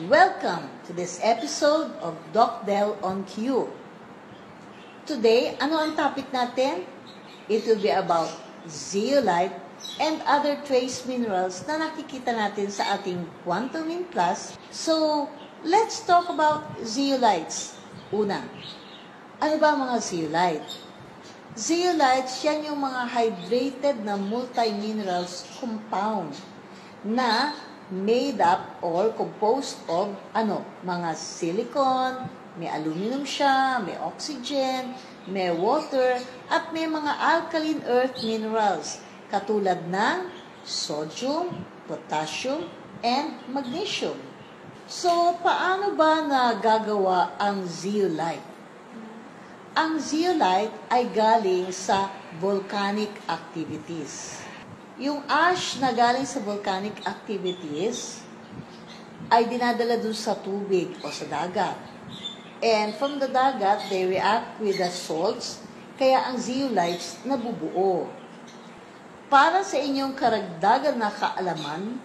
Welcome to this episode of Doc Del on Q. Today, ano ang topic natin? It will be about zeolite and other trace minerals na nakikita natin sa ating Quantum in class. So, let's talk about zeolites. Una, ano ba mga zeolite? Zeolites, yan yung mga hydrated na multi-minerals compound na made up or composed of mga silicon, may aluminum siya, may oxygen, may water, at may mga alkaline earth minerals katulad ng sodium, potassium, and magnesium. So, paano ba nagagawa ang zeolite? Ang zeolite ay galing sa volcanic activities. Yung ash na galing sa volcanic activities ay dinadala dun sa tubig o sa dagat. And from the dagat, they react with the salts, kaya ang zeolites nabubuo. Para sa inyong karagdagan na kaalaman,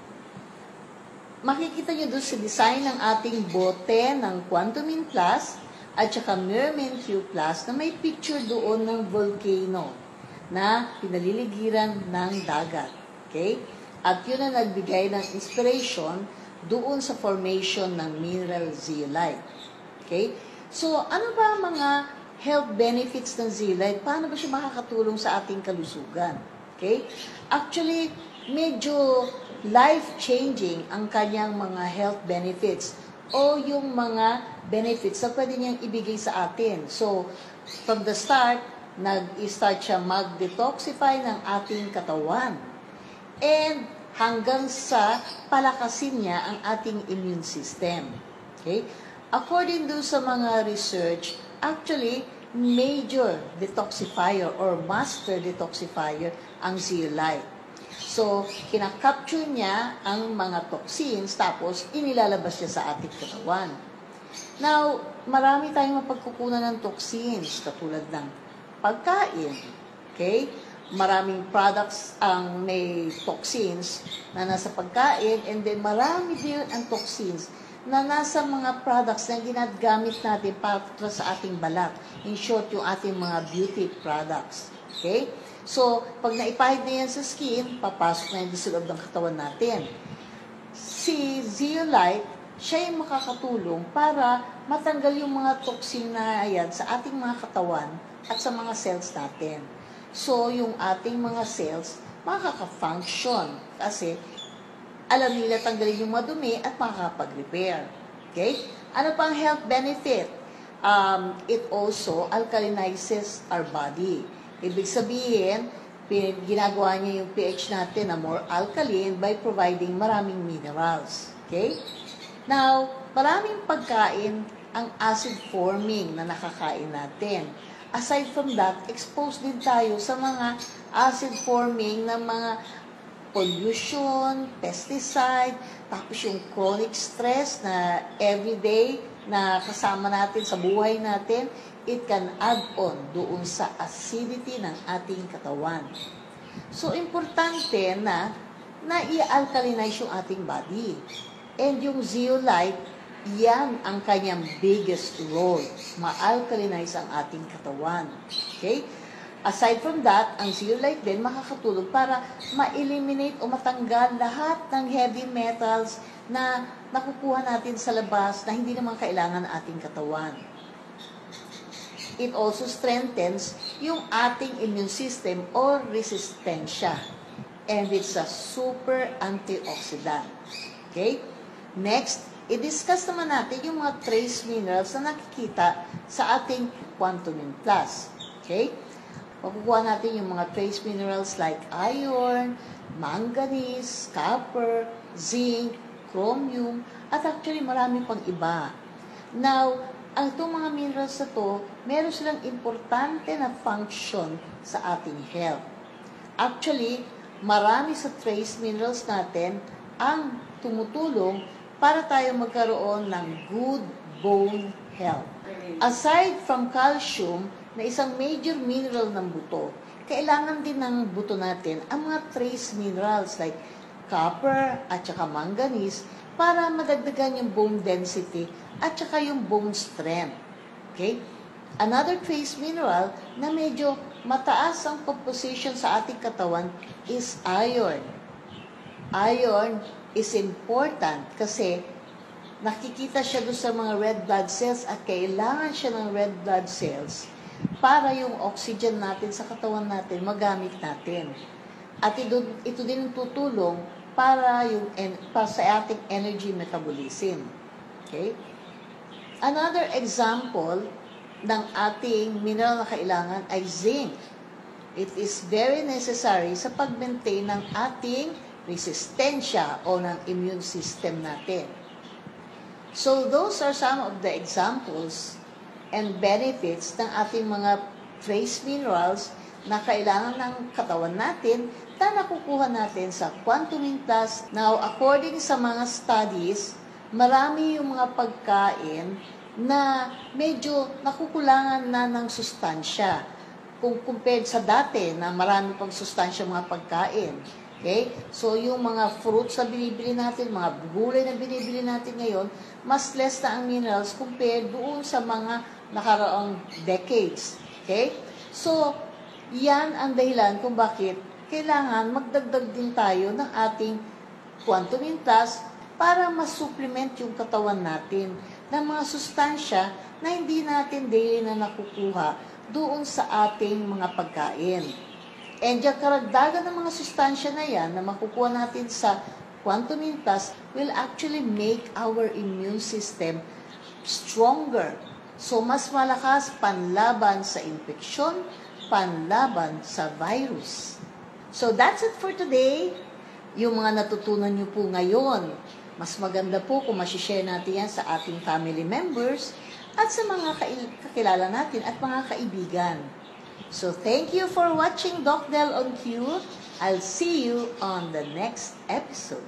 makikita nyo dun sa design ng ating bote ng Quantum in class at saka Mermin Q Plus na may picture doon ng volcano na pinaliligiran ng dagat. Okay? At yun ang nagbigay ng inspiration doon sa formation ng mineral zeolite. Okay? So, ano ba mga health benefits ng zeolite? Paano ba siya makakatulong sa ating kalusugan? Okay? Actually, medyo life-changing ang kanyang mga health benefits o yung mga benefits na pwede niyang ibigay sa atin. So, from the start, nag-start siya mag-detoxify ng ating katawan. And hanggang sa palakasin niya ang ating immune system. Okay? According do sa mga research, actually, major detoxifier or master detoxifier ang zeolite. So, kinakapture niya ang mga toxins tapos inilalabas niya sa ating katawan. Now, marami tayong mapagkukunan ng toxins katulad ng pagkain. Okay? Maraming products ang may toxins na nasa pagkain and then marami din ang toxins na nasa mga products na ginagamit natin para sa ating balat. In short, yung ating mga beauty products. Okay? So, pag naipahid na yan sa skin, papasok na yan sa loob ng katawan natin. Si zeolite, siya yung makakatulong para matanggal yung mga toxin na yan sa ating mga katawan at sa mga cells natin. So, yung ating mga cells, makaka-function kasi alam nila tanggalin yung madumi at makakapag-repair. Okay? Ano pang health benefit? It also alkalinizes our body. Ibig sabihin, ginagawa niya yung pH natin na more alkaline by providing maraming minerals. Okay? Now, maraming pagkain ang acid-forming na nakakain natin. Aside from that, exposed din tayo sa mga acid-forming na mga pollution, pesticide, tapos yung chronic stress na everyday na kasama natin sa buhay natin, it can add on doon sa acidity ng ating katawan. So, importante na i-alkalinize yung ating body. And yung zeolite, yan ang kanyang biggest role. Ma-alkalinize ang ating katawan. Okay? Aside from that, ang zeolite din makakatulong para ma-eliminate o matanggal lahat ng heavy metals na nakukuha natin sa labas na hindi naman kailangan ng ating katawan. It also strengthens yung ating immune system or resistensya. And it's a super antioxidant. Okay? Next, i-discuss naman natin yung mga trace minerals na nakikita sa ating Quantum in class. Okay? Makukuha natin yung mga trace minerals like iron, manganese, copper, zinc, chromium, at actually marami pang iba. Now, ang itong mga minerals na to, meron silang importante na function sa ating health. Actually, marami sa trace minerals natin ang tumutulong para tayo magkaroon ng good bone health. Aside from calcium, na isang major mineral ng buto, kailangan din ng buto natin ang mga trace minerals like copper at saka manganese para madagdagan yung bone density at saka yung bone strength. Okay? Another trace mineral na medyo mataas ang composition sa ating katawan is iron. Iron is important kasi nakikita siya doon sa mga red blood cells at kailangan siya ng red blood cells para yung oxygen natin sa katawan natin magamit natin. At ito din ang tutulong para sa ating energy metabolism. Okay? Another example ng ating mineral na kailangan ay zinc. It is very necessary sa pag-maintain ng ating resistensya o ng immune system natin. So those are some of the examples and benefits ng ating mga trace minerals na kailangan ng katawan natin na nakukuha natin sa Quantum Plus. Now, according sa mga studies, marami yung mga pagkain na medyo nakukulangan na ng sustansya kung compared sa dati na marami pang sustansya mga pagkain. Okay? So, yung mga fruits na binibili natin, mga gulay na binibili natin ngayon, mas less na ang minerals compared doon sa mga nakaraang decades. Okay? So, yan ang dahilan kung bakit kailangan magdagdag din tayo ng ating Quantum Plus para ma-supplement yung katawan natin ng mga sustansya na hindi natin daily na nakukuha doon sa ating mga pagkain. And yung karagdagan ng mga sustansya na yan na makukuha natin sa Quantum Plus will actually make our immune system stronger. So, mas malakas panlaban sa infeksyon, panlaban sa virus. So, that's it for today. Yung mga natutunan nyo po ngayon, mas maganda po kung masishare natin yan sa ating family members at sa mga kakilala natin at mga kaibigan. So, thank you for watching Doc Del on Q. I'll see you on the next episode.